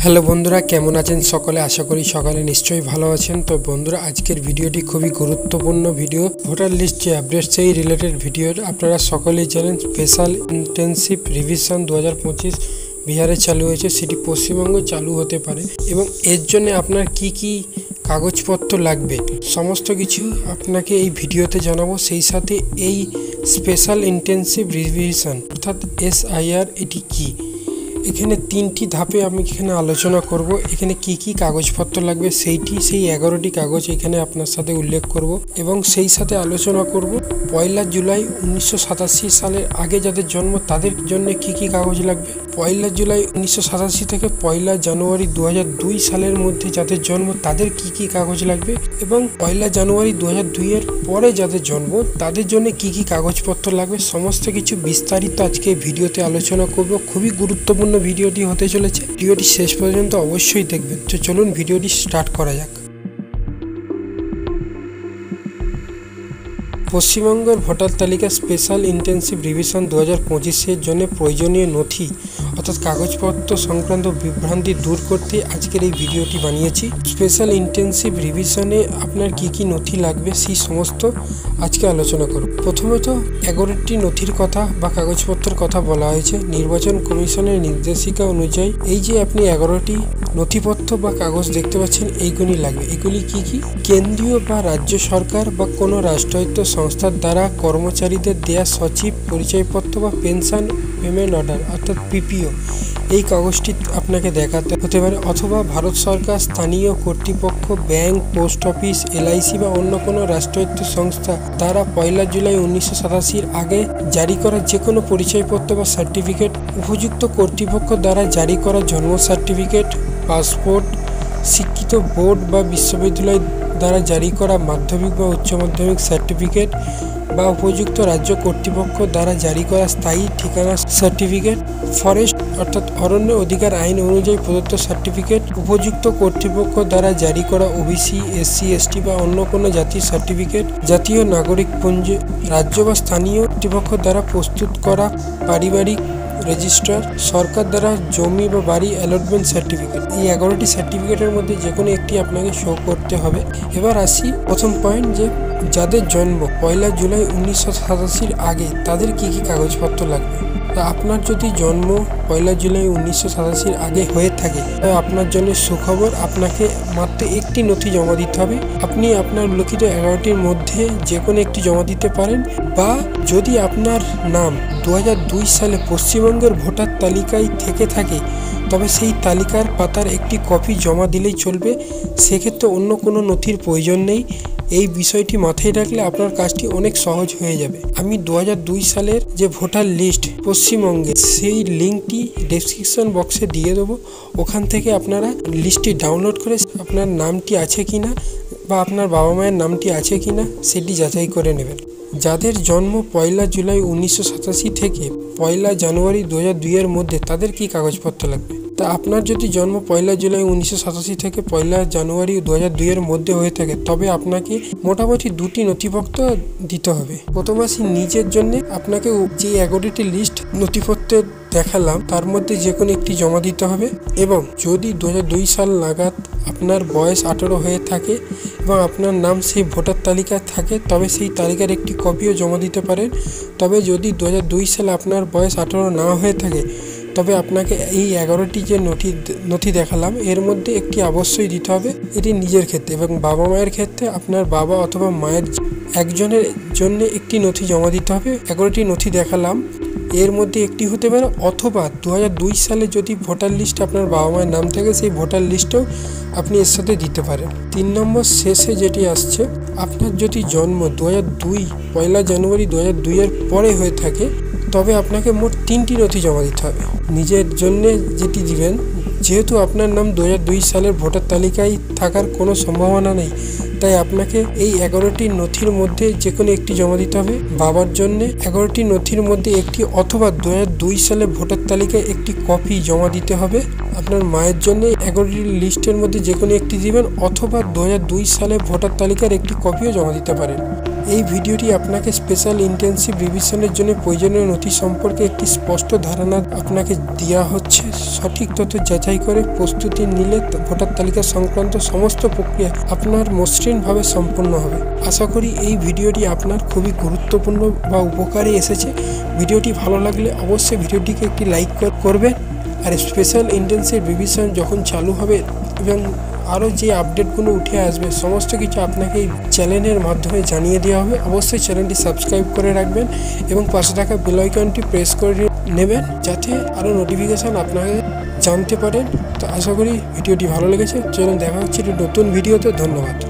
Hello বন্ধুরা, কেমন আছেন সকলে? আশা করি সকালে নিশ্চয়ই ভালো আছেন। তো বন্ধুরা, আজকের ভিডিওটি খুবই গুরুত্বপূর্ণ ভিডিও। ভোটার লিস্ট যে আপডেট সেই রিলেটেড ভিডিও। আপনারা সকলেই জানেন স্পেশাল ইন্টেন্সিভ রিভিশন 2025 বিহারে চালু হয়েছে, সেটি পশ্চিমবঙ্গে চালু হতে পারে এবং এর জন্য আপনার কি কাগজপত্র লাগবে সমস্ত কিছু আপনাকে এই ভিডিওতে জানাবো। সেই সাথে এই স্পেশাল ইন্টেন্সিভ রিভিশন অর্থাৎ SIR এটি কি, এখানে তিনটি ধাপে আমি এখানে আলোচনা করব। এখানে কি কাগজপত্র লাগবে সেই 11টি কাগজ এখানে আপনার সাথে উল্লেখ করব এবং সেই সাথে আলোচনা করব 1 জুলাই 1987 সালের আগে যাদের জন্ম তাদের জন্য কি কাগজ লাগবে, 1 জুলাই 1987 থেকে 1 জানুয়ারি 2002 সালের মধ্যে যাদের জন্ম তাদের কি কাগজ লাগবে এবং 1 জানুয়ারি 2002 এর পরে যাদের জন্ম তাদের জন্য কি কাগজপত্র লাগবে, সমস্ত কিছু বিস্তারিত আজকে ভিডিওতে আলোচনা করব। খুবই গুরুত্বপূর্ণ ভিডিওটি হতে চলেছে, ভিডিওটি শেষ পর্যন্ত অবশ্যই দেখবেন। তো চলুন ভিডিওটি স্টার্ট করা যাক। পশ্চিমবঙ্গের ভোটার তালিকা স্পেশাল ইন্টেন্সিভ রিভিশন 2025-এর জন্য প্রয়োজনীয় নথি অর্থাৎ কাগজপত্র সংক্রান্ত বিভ্রান্তি দূর করতে আজকের এই ভিডিওটি বানিয়েছি। স্পেশাল ইন্টেন্সিভ রিভিশনে আপনার কি নথি লাগবে সেই সমস্ত আজকে আলোচনা করব। প্রথমত 11টি নথির কথা বা কাগজপত্রের কথা বলা হয়েছে। নির্বাচন কমিশনের নির্দেশিকা অনুযায়ী এই যে আপনি 11টি নথিপত্র বা কাগজ দেখতে পাচ্ছেন এইগুলি লাগবে। এগুলি কি? কেন্দ্রীয় বা রাজ্য সরকার বা কোনো রাষ্ট্রায়ত্ত সংস্থার দ্বারা কর্মচারীদের দেয়া সচিব পরিচয়পত্র বা পেনশন পেমেন্ট অর্ডার অর্থাৎ PPO এই কাগজটি আপনাকে দেখাতে হতে পারে, অথবা ভারত সরকার, স্থানীয় কর্তৃপক্ষ, ব্যাংক, পোস্ট অফিস, LIC বা অন্য কোনো রাষ্ট্রায়ত্ত সংস্থা দ্বারা 1 জুলাই 1987 আগে জারি করা যে কোনো পরিচয়পত্র বা সার্টিফিকেট, উপযুক্ত কর্তৃপক্ষ দ্বারা জারি করা জন্ম সার্টিফিকেট, পাসপোর্ট, শিক্ষিত বোর্ড বা বিশ্ববিদ্যালয় দ্বারা জারি করা মাধ্যমিক বা উচ্চ মাধ্যমিক সার্টিফিকেট বা উপযুক্ত রাজ্য কর্তৃপক্ষ দ্বারা জারি করা স্থায়ী ঠিকানা সার্টিফিকেট, ফরেস্ট অর্থাৎ অরণ্য অধিকার আইন অনুযায়ী প্রদত্ত সার্টিফিকেট, উপযুক্ত কর্তৃপক্ষ দ্বারা জারি করা OBC, SC, ST বা অন্য কোনো জাতির সার্টিফিকেট, জাতীয় নাগরিক পঞ্জি, রাজ্য বা স্থানীয় কর্তৃপক্ষ দ্বারা প্রস্তুত করা পারিবারিক রেজিস্টার, সরকার দ্বারা জমি বা বাড়ি অ্যালটমেন্ট সার্টিফিকেট। এই 11টি সার্টিফিকেটের মধ্যে যে কোনো একটি আপনাকে শো করতে হবে। এবার আসি প্রথম পয়েন্ট, যে যাদের জন্ম 1 জুলাই 1987 আগে তাদের কি কাগজপত্র লাগবে। তা আপনার যদি জন্ম 1 জুলাই 1987 আগে হয়ে থাকে তবে আপনার জন্য সুখবর, আপনাকে মাত্র একটি নথি জমা দিতে হবে। আপনি আপনার উল্লিখিত 11টির মধ্যে যে কোনো একটি জমা দিতে পারেন, বা যদি আপনার নাম 2002 সালে পশ্চিমবঙ্গের ভোটার তালিকায় থেকে থাকে তবে সেই তালিকার পাতার একটি কপি জমা দিলেই চলবে। সেক্ষেত্রে অন্য কোনো নথির প্রয়োজন নেই। এই বিষয়টি মাথায় রাখলে আপনার কাজটি অনেক সহজ হয়ে যাবে। আমি 2002 সালের যে ভোটার লিস্ট পশ্চিমবঙ্গে সেই লিঙ্কটি ডেসক্রিপশন বক্সে দিয়ে দেবো। ওখান থেকে আপনারা লিস্টটি ডাউনলোড করে আপনার নামটি আছে কিনা বা আপনার বাবা মায়ের নামটি আছে কিনা সেটি যাচাই করে নেবেন। যাদের জন্ম 1 জুলাই 1987 থেকে 1 জানুয়ারি 2002 এর মধ্যে তাদের কি কাগজপত্র লাগবে। তা আপনার যদি জন্ম 1 জুলাই 1987 থেকে 1 জানুয়ারি 2002 এর মধ্যে হয়ে থাকে তবে আপনাকে মোটামুটি 2টি নথিপত্র দিতে হবে। প্রথম আসি নিজের জন্য, আপনাকে যে 11টি লিস্ট নথিপত্রের দেখালাম তার মধ্যে যে কোনো একটি জমা দিতে হবে এবং যদি 2002 সাল নাগাদ আপনার বয়স 18 হয়ে থাকে এবং আপনার নাম সেই ভোটার তালিকায় থাকে তবে সেই তালিকার একটি কপিও জমা দিতে পারেন। তবে যদি 2002 সালে আপনার বয়স 18 না হয়ে থাকে তবে আপনাকে এই 11টি যে নথি দেখালাম এর মধ্যে একটি অবশ্যই দিতে হবে। এটি নিজের ক্ষেত্রে এবং বাবা মায়ের ক্ষেত্রে আপনার বাবা অথবা মায়ের একজনের জন্য একটি নথি জমা দিতে হবে। 11টি নথি দেখালাম এর মধ্যে একটি হতে পারে, অথবা 2002 সালে যদি ভোটার লিস্ট আপনার বাবা মায়ের নাম থাকে সেই ভোটার লিস্টও আপনি এর সাথে দিতে পারেন। 3 নম্বর শেষে যেটি আসছে, আপনার যদি জন্ম 1 জানুয়ারি 2002 এর পরে হয়ে থাকে তবে আপনাকে মোট 3টি নথি জমা দিতে হবে। নিজের জন্য যেটি দিবেন, যেহেতু আপনার নাম 2002 সালের ভোটার তালিকায় থাকার কোনো সম্ভাবনা নেই তাই আপনাকে এই 11টি নথির মধ্যে যে কোনো একটি জমা দিতে হবে। বাবার জন্য 11টি নথির মধ্যে একটি, অথবা 2002 সালে ভোটার তালিকায় একটি কপি জমা দিতে হবে। আপনার মায়ের জন্য 11টি লিস্টের মধ্যে যে কোনো একটি দিবেন, অথবা 2002 সালে ভোটার তালিকার একটি কপিও জমা দিতে পারেন। এই ভিডিওটি আপনাকে স্পেশাল ইন্টেন্সিভ রিভিশনের জন্য প্রয়োজনীয় নথি সম্পর্কে একটি স্পষ্ট ধারণা আপনাকে দেওয়া হচ্ছে। সঠিক তথ্য যাচাই করে প্রস্তুতি নিলে ভোটার তালিকা সংক্রান্ত সমস্ত প্রক্রিয়া আপনার মসৃণভাবে সম্পন্ন হবে। আশা করি এই ভিডিওটি আপনার খুবই গুরুত্বপূর্ণ বা উপকারে এসেছে। ভিডিওটি ভালো লাগলে অবশ্যই ভিডিওটিকে একটি লাইক করবেন। আর স্পেশাল ইন্টেন্সিভ রিভিশন যখন চালু হবে এবং আরও যে আপডেটগুলো উঠে আসবে সমস্ত কিছু আপনাকে এই চ্যানেলের মাধ্যমে জানিয়ে দেওয়া হবে। অবশ্যই চ্যানেলটি সাবস্ক্রাইব করে রাখবেন এবং পাশে থাকা বেল আইকনটি প্রেস করে নেবেন যাতে আরও নোটিফিকেশান আপনাকে জানতে পারেন। তো আশা করি ভিডিওটি ভালো লেগেছে। চলুন দেখা হচ্ছে একটি নতুন ভিডিওতে। ধন্যবাদ।